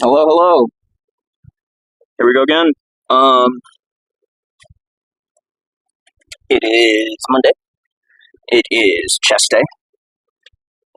Hello, hello. Here we go again. Um, it is Monday. It is chess day,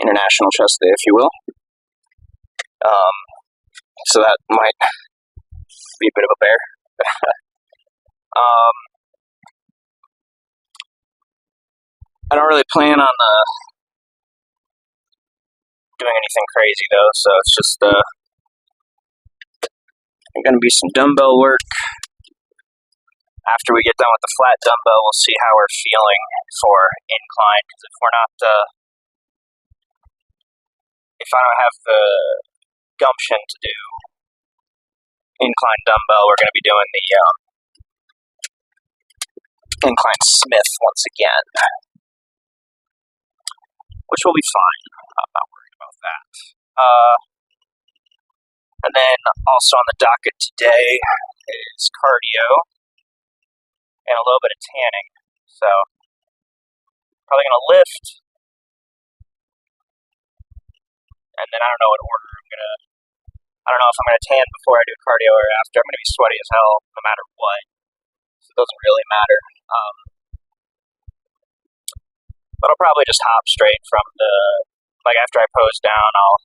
International Chess Day, if you will. Um, so that might be a bit of a bear. um, I don't really plan on doing anything crazy though, so it's just going to be some dumbbell work. After we get done with the flat dumbbell, we'll see how we're feeling for incline. Because if we're not, if I don't have the gumption to do incline dumbbell, we're going to be doing the incline Smith once again, which will be fine. I'm not worried about that. And then also on the docket today is cardio and a little bit of tanning. So probably gonna lift, and then I don't know what order I'm gonna. I don't know if I'm gonna tan before I do cardio or after. I'm gonna be sweaty as hell no matter what, so it doesn't really matter. But I'll probably just hop straight from the after I pose down, I'll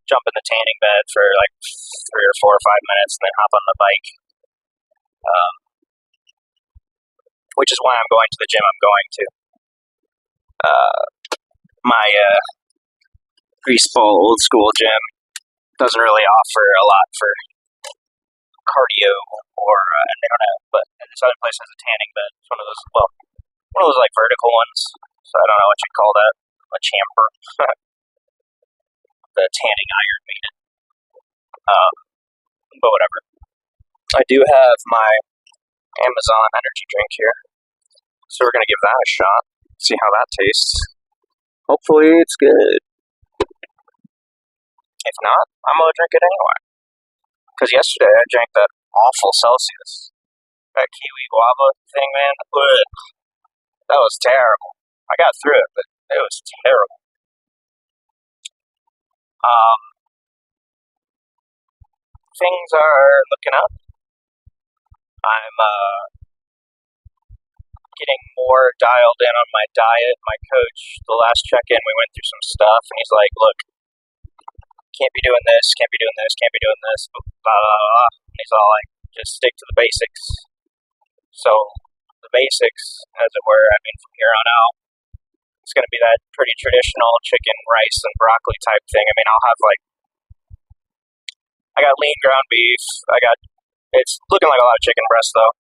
jump in the tanning bed for like 3 or 4 or 5 minutes, and then hop on the bike. Which is why I'm going to the gym I'm going to. My grease ball old school gym doesn't really offer a lot for cardio, or and they don't have, but this other place has a tanning bed. It's one of those, well, one of those like vertical ones. So I don't know what you call that, a chamber, the tanning iron maiden. But whatever. I do have my Amazon energy drink here, so we're gonna give that a shot. See how that tastes. Hopefully it's good. If not, I'm gonna drink it anyway. Because yesterday I drank that awful Celsius, that kiwi guava thing, man. Ugh, that was terrible. I got through it, but it was terrible. Um, Things are looking up. I'm getting more dialed in on my diet. My coach, the last check-in, we went through some stuff, and he's like, "Look, can't be doing this, can't be doing this, can't be doing this, blah blah blah." And he's all like, "Just stick to the basics." So the basics, as it were, I mean, from here on out, it's going to be that pretty traditional chicken, rice, and broccoli type thing. I mean, I'll have like, I got lean ground beef. It's looking like a lot of chicken breast though.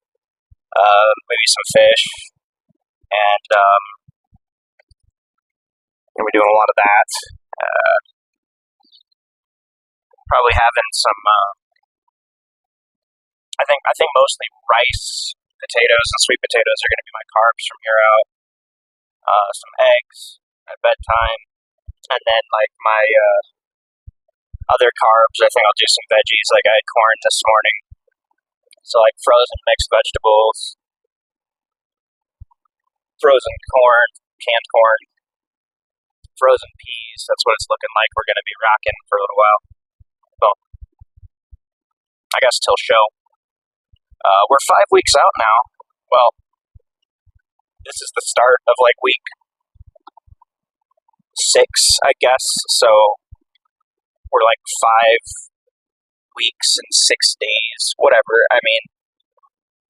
Maybe some fish, and gonna be doing a lot of that. Uh, Probably having some. I think mostly rice, potatoes, and sweet potatoes are going to be my carbs from here out. Some eggs at bedtime, and then like my other carbs, I think I'll do some veggies. Like I had corn this morning, so like frozen mixed vegetables, frozen corn, canned corn, frozen peas. That's what it's looking like. We're going to be rocking for a little while. Well, I guess till show. We're 5 weeks out now. Well, this is the start of like week 6, I guess. So we're like 5 weeks and 6 days, whatever. I mean,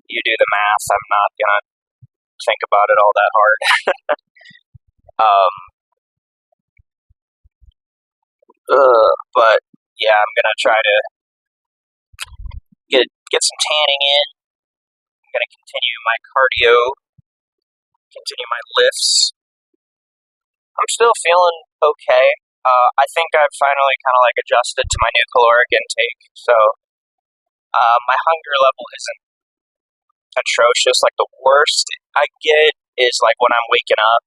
you do the math. I'm not gonna think about it all that hard. um, but yeah, I'm gonna try to get some tanning in. I'm gonna continue my cardio, continue my lifts. I'm still feeling okay. I think I've finally kind of like adjusted to my new caloric intake, so my hunger level isn't atrocious. Like the worst I get is like when I'm waking up,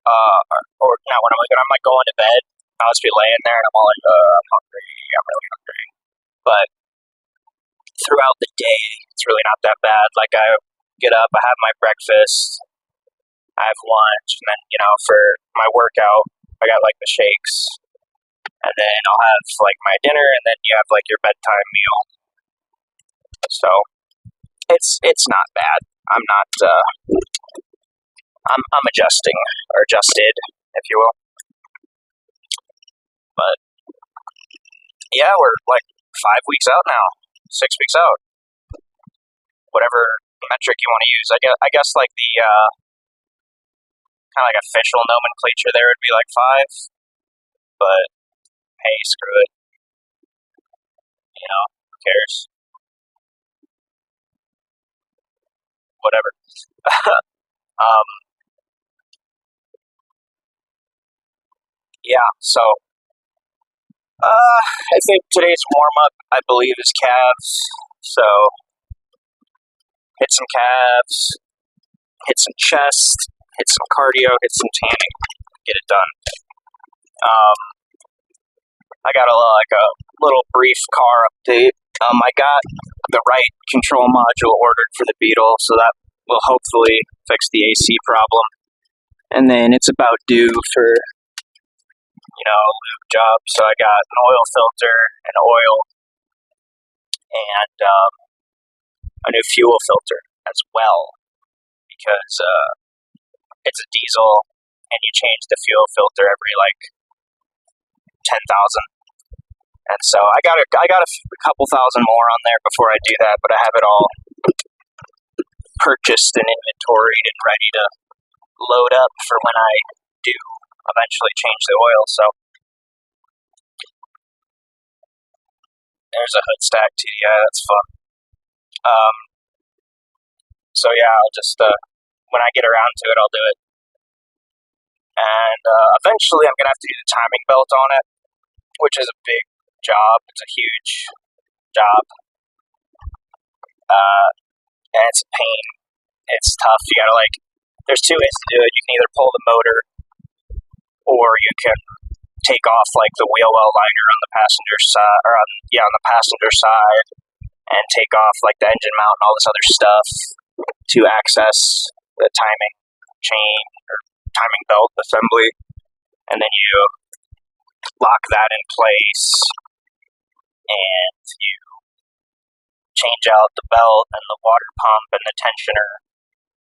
or not when I'm waking up. I'm like going to bed. I'll just be laying there and I'm all like, I'm hungry. I'm really hungry. But throughout the day, it's really not that bad. Like I get up, I have my breakfast, I have lunch, and then for my workout, I got like the shakes, and then I'll have like my dinner, and then you have like your bedtime meal. So it's not bad. I'm not. I'm adjusting or adjusted, if you will. But yeah, we're like 5 weeks out now, 6 weeks out. Whatever metric you want to use. I guess like the kind of like official nomenclature there would be like 5. But hey, screw it. Who cares? Whatever. Yeah, so I think today's warm-up, I believe, is calves. So hit some calves, hit some chest, hit some cardio, hit some tanning, get it done. I got a little brief car update. I got the right control module ordered for the Beetle, so that will hopefully fix the AC problem. And then it's about due for, lube job. So I got an oil filter, an oil, and a new fuel filter as well, because it's a diesel, and you change the fuel filter every like 10,000. And so I got a couple thousand more on there before I do that, but I have it all purchased and inventoried and ready to load up for when I do eventually change the oil. So there's a hood stack too. Yeah, that's fun. So yeah, I'll just when I get around to it, I'll do it. And eventually, I'm gonna have to do the timing belt on it, which is a big job. It's a huge job, and it's a pain. It's tough. You gotta there's 2 ways to do it. You can either pull the motor, or you can take off like the wheel well liner on the passenger side, or on the passenger side, and take off like the engine mount and all this other stuff to access the timing chain or timing belt assembly, and then you lock that in place, and you change out the belt and the water pump and the tensioner,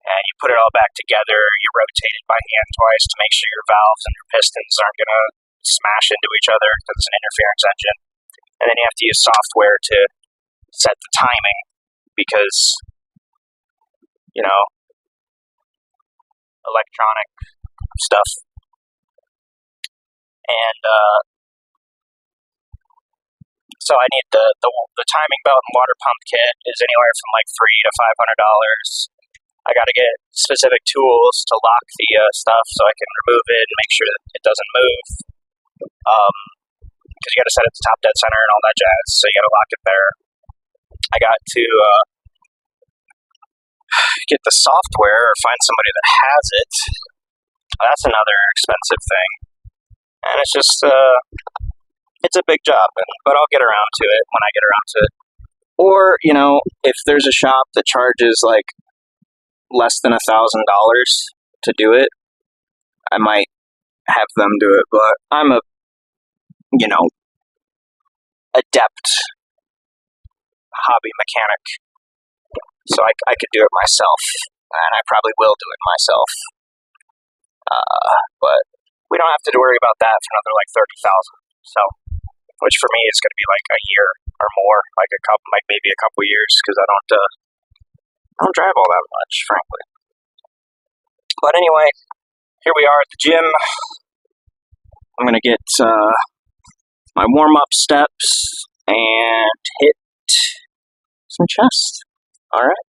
and you put it all back together. You rotate it by hand twice to make sure your valves and your pistons aren't going to smash into each other because it's an interference engine. And then you have to use software to set the timing because, electronic stuff. And so I need the timing belt and water pump kit is anywhere from like $300 to $500. I got to get specific tools to lock the stuff so I can remove it and make sure that it doesn't move. Because you got to set it to top dead center and all that jazz, so you got to lock it there. I got to get the software or find somebody that has it. That's another expensive thing. And it's just, it's a big job, but I'll get around to it when I get around to it. Or, if there's a shop that charges like less than $1,000 to do it, I might have them do it, but I'm a, adept hobby mechanic, so I could do it myself, and I probably will do it myself. But we don't have to worry about that for another like 30,000. So, which for me is going to be like a year or more, maybe a couple years, because I don't drive all that much, frankly. But anyway, here we are at the gym. I'm going to get my warm-up steps and hit some chest. All right.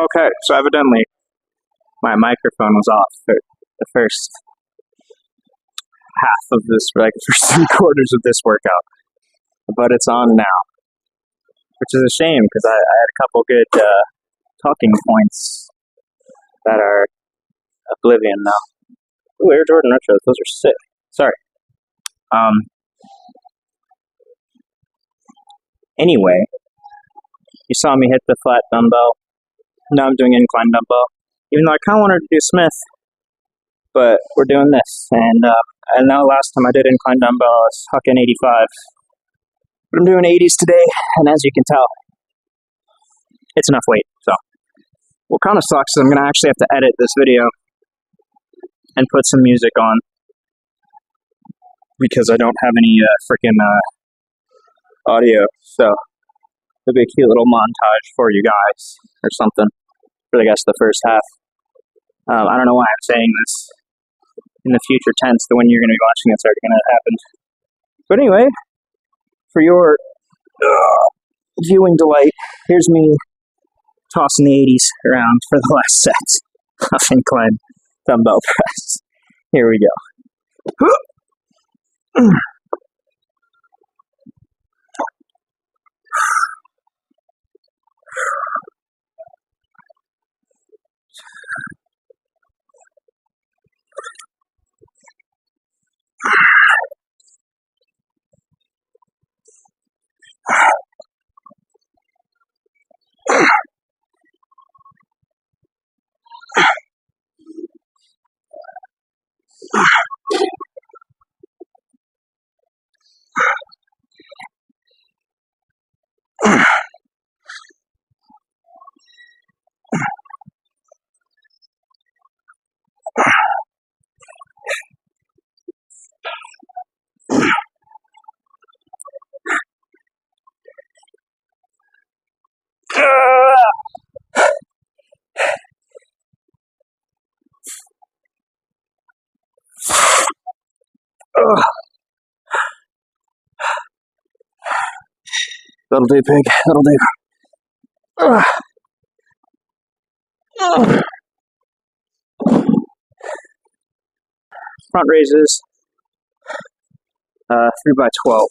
Okay, so evidently my microphone was off for the first half of this, like first 3 quarters of this workout, but it's on now, which is a shame because I had a couple good talking points that are oblivion now. Ooh, Air Jordan Retros, those are sick. Sorry. Anyway, you saw me hit the flat dumbbell. Now I'm doing incline dumbbell. Even though I kind of wanted to do Smith, but we're doing this. And I know last time I did incline dumbbell, I was hucking 85. But I'm doing 80s today, and as you can tell, it's enough weight. So, what kind of sucks is I'm going to actually have to edit this video and put some music on because I don't have any freaking audio. So, it'll be a cute little montage for you guys or something for, I guess, the first half. I don't know why I'm saying this in the future tense. The when you're going to be watching it's already going to happen. But anyway, for your viewing delight, here's me tossing the 80s around for the last set of incline dumbbell press. Here we go. That'll do, pig. That'll do. Front raises, 3x12.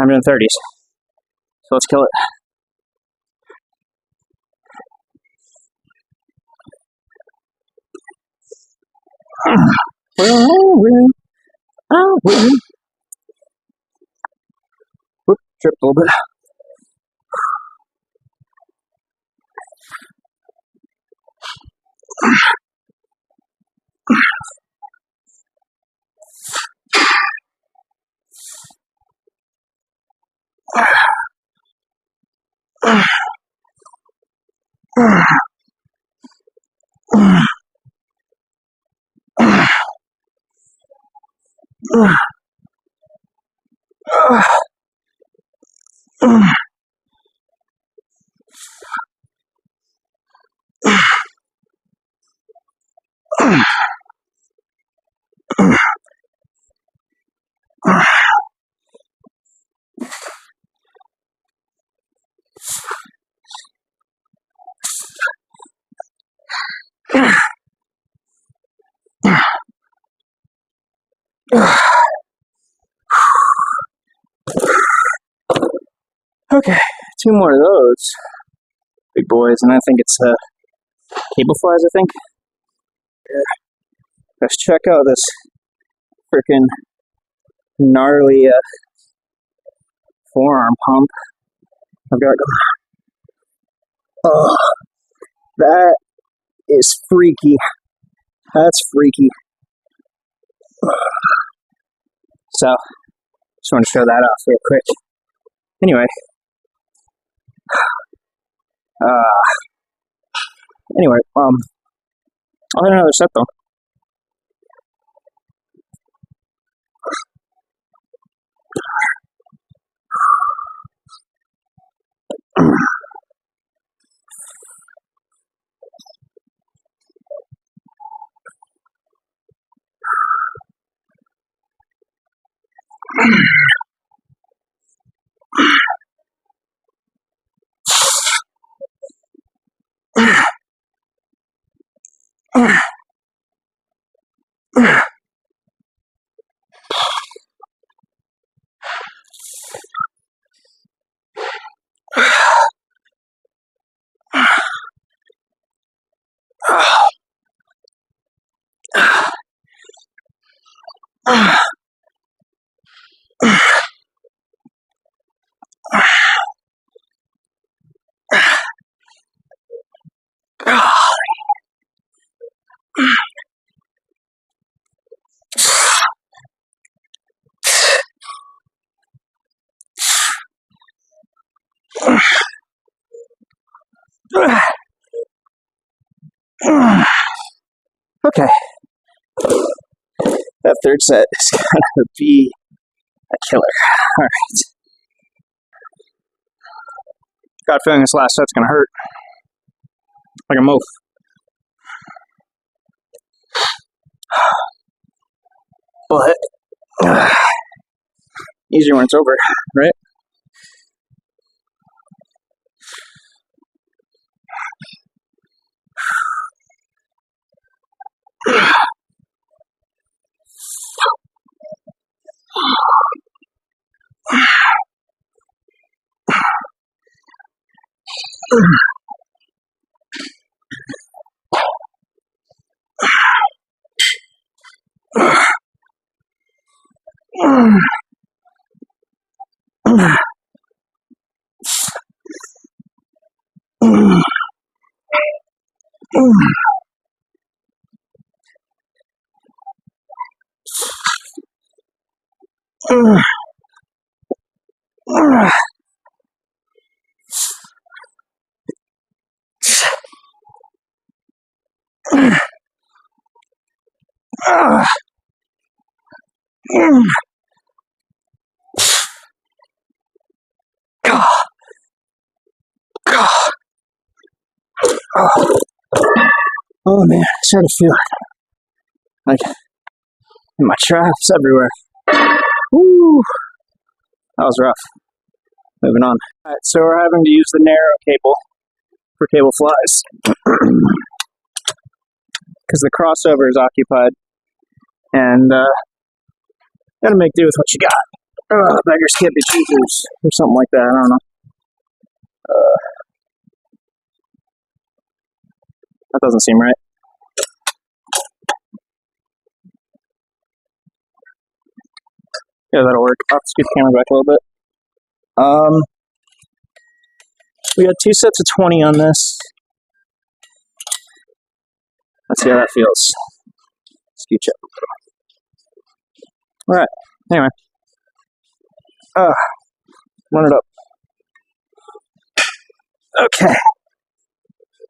I'm doing 30s. So let's kill it. Whoop, tripped a little bit. Okay, 2 more of those big boys, and I think it's cable flies, I think. Yeah. Let's check out this freaking gnarly forearm pump I've got going. Oh, that is freaky. That's freaky. So, just want to show that off real quick. Anyway. I'll hit another set though. Okay. That third set is gonna be a killer. Alright. Got a feeling this last set's gonna hurt. Like a moaf. But easier when it's over, right? Oh man, I started feeling like my traps everywhere. Woo! That was rough. Moving on. Alright, so we're having to use the narrow cable for cable flies. Because the crossover is occupied. And gotta make do with what you got. Beggars can't be choosers, or something like that, I don't know. That doesn't seem right. Yeah, that'll work. I'll scoot the camera back a little bit. We got 2 sets of 20 on this. Let's see how that feels. Scooch up. Alright, anyway. Run it up. Okay.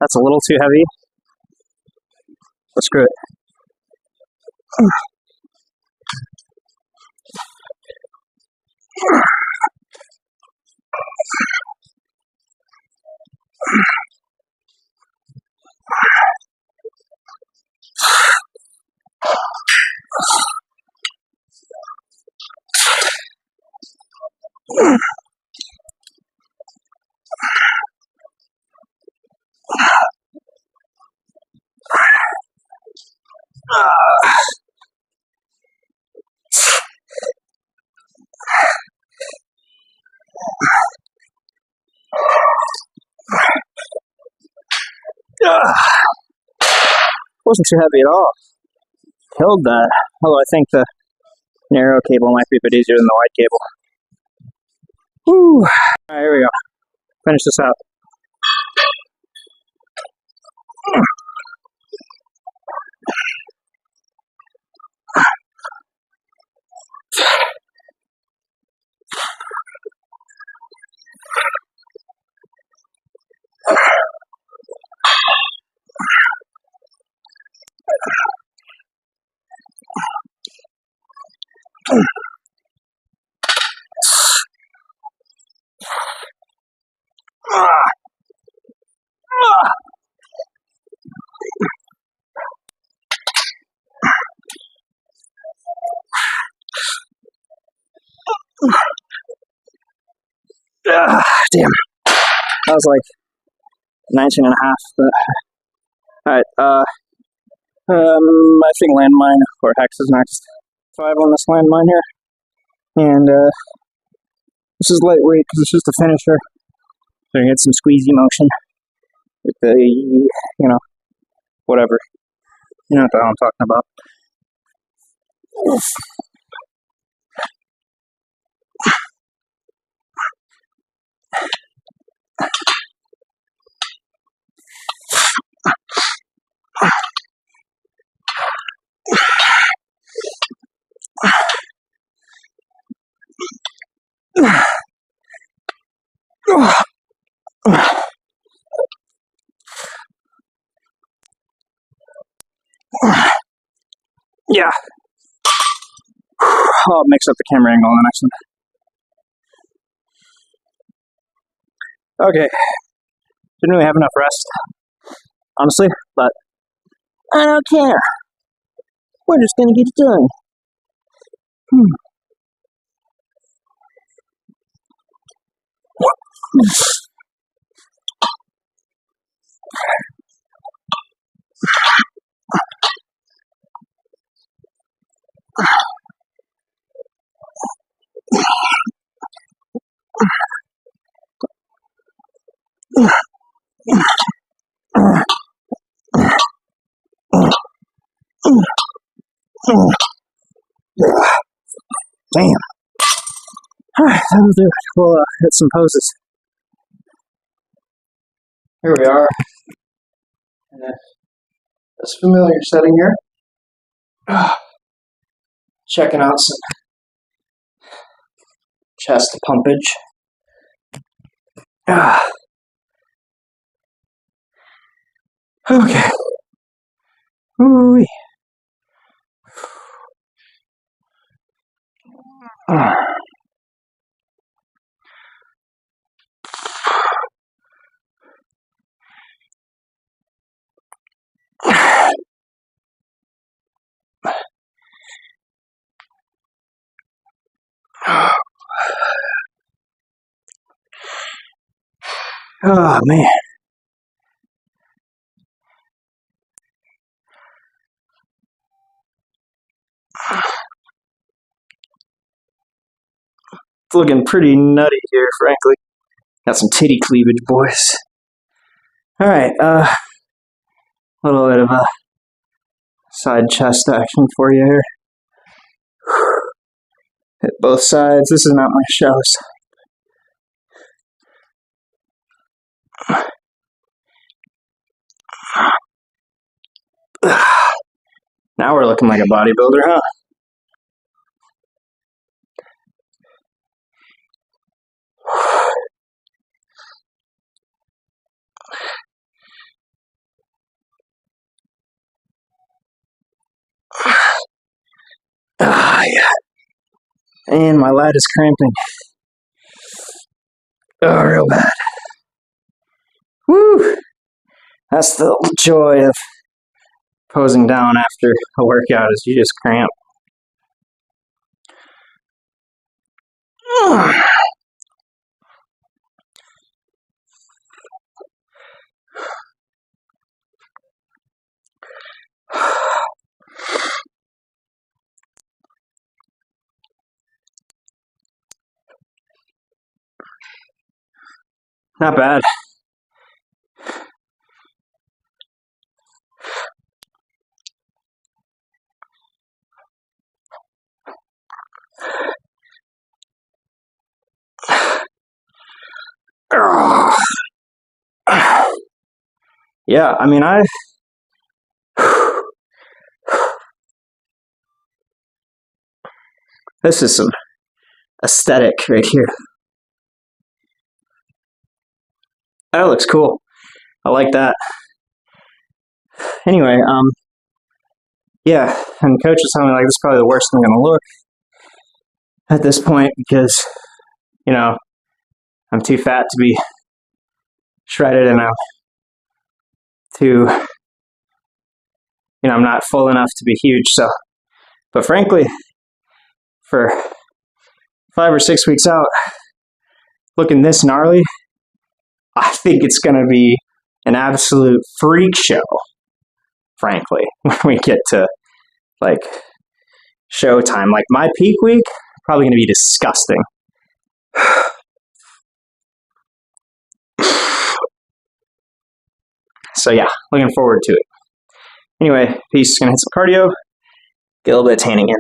That's a little too heavy. But screw it. Wasn't too heavy at all. Killed that. Although I think the narrow cable might be a bit easier than the wide cable. Woo! Alright, here we go. Finish this out. Damn. That was like 19 and a half. But... Alright, I think landmine or hex is next. 5 on this landmine here. And this is lightweight because it's just a finisher. So you get some squeezy motion with the, whatever. You know what the hell I'm talking about. Yeah. I'll mix up the camera angle on the next one. Okay. Didn't really have enough rest, honestly, but I don't care. We're just gonna get it done. Damn. Alright, that'll do it. We'll hit some poses. Here we are in this familiar setting here. Checking out some chest pumpage. Okay. Ooh-wee. Oh, man. It's looking pretty nutty here, frankly. Got some titty cleavage, boys. Alright, a little bit of a side chest action for you here. Hit both sides. This is not my shallow side. Now we're looking like a bodybuilder, huh? Yeah. And my lat is cramping. Oh, real bad. Woo! That's the joy of posing down after a workout, is you just cramp. Not bad. Yeah, I mean, this is some aesthetic right here. That looks cool. I like that. Anyway, yeah, and coach was telling me, like, this is probably the worst I'm gonna look at this point because, you know, I'm too fat to be shredded and I'm not full enough to be huge. So, but frankly, for 5 or 6 weeks out, looking this gnarly, I think it's gonna be an absolute freak show, frankly, when we get to, like, showtime. Like, my peak week, probably gonna be disgusting. So yeah, looking forward to it. Anyway, peace. Gonna hit some cardio, get a little bit of tanning in.